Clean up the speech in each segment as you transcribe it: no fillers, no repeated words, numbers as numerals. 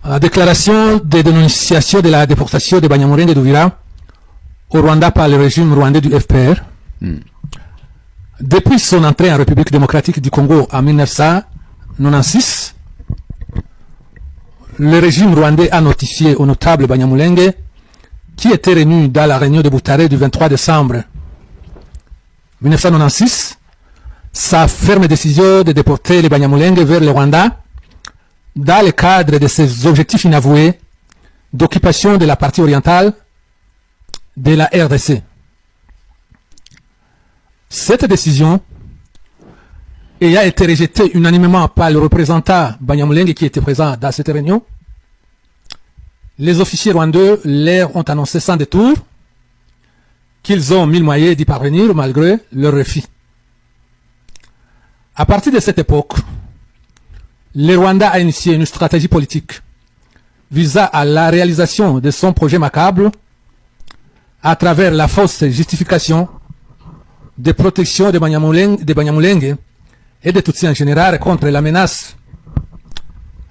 Déclaration de dénonciation de la déportation de Banyamulenge d'Uvira au Rwanda par le régime rwandais du FPR. Depuis son entrée en République démocratique du Congo en 1996, le régime rwandais a notifié au notable Banyamulenge, qui était réuni dans la réunion de Butare du 23 décembre 1996, sa ferme décision de déporter les Banyamulenge vers le Rwanda dans le cadre de ses objectifs inavoués d'occupation de la partie orientale de la RDC. Cette décision ayant été rejetée unanimement par le représentant Banyamulenge qui était présent dans cette réunion, les officiers rwandais leur ont annoncé sans détour qu'ils ont mis le moyen d'y parvenir malgré leur refus. À partir de cette époque, le Rwanda a initié une stratégie politique visant à la réalisation de son projet macabre à travers la fausse justification de protection de Banyamulenge et de Tutsis en général contre la menace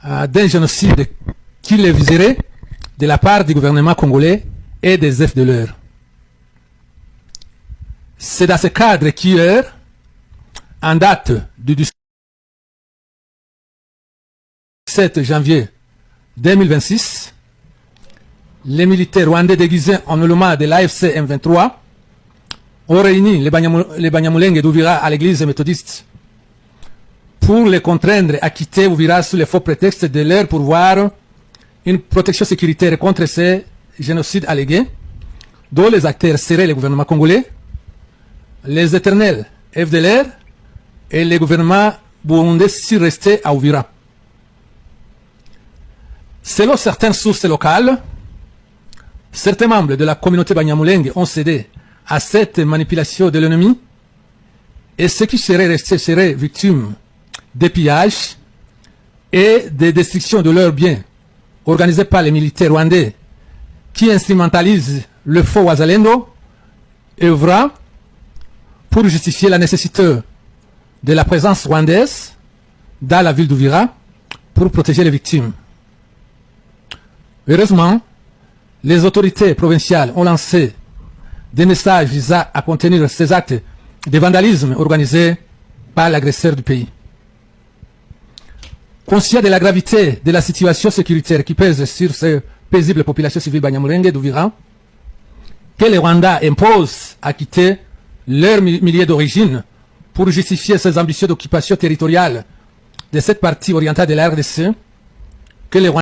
d'un génocide qui les viserait de la part du gouvernement congolais et des FDLR. C'est dans ce cadre qu'hier, en date du 17 janvier 2026, les militaires rwandais déguisés en éléments de l'AFC M23 ont réuni les Banyamulenge d'Uvira à l'église méthodiste pour les contraindre à quitter Uvira sous le faux prétexte de leur pourvoir une protection sécuritaire contre ces génocides allégués, dont les acteurs seraient le gouvernement congolais, les éternels FDLR et le gouvernement burundais s'y restait à Uvira. Selon certaines sources locales, certains membres de la communauté Banyamulenge ont cédé à cette manipulation de l'ennemi et ceux qui seraient restés seraient victimes de pillages et de destruction de leurs biens organisés par les militaires rwandais qui instrumentalisent le faux Wazalendo œuvrant pour justifier la nécessité de la présence rwandaise dans la ville d'Uvira pour protéger les victimes. Heureusement, les autorités provinciales ont lancé des messages visant à contenir ces actes de vandalisme organisés par l'agresseur du pays. Conscient de la gravité de la situation sécuritaire qui pèse sur ces paisibles populations civiles Banyamulenge d'Uvira, que le Rwanda impose à quitter leur milieu d'origine pour justifier ses ambitions d'occupation territoriale de cette partie orientale de la RDC, que le Rwanda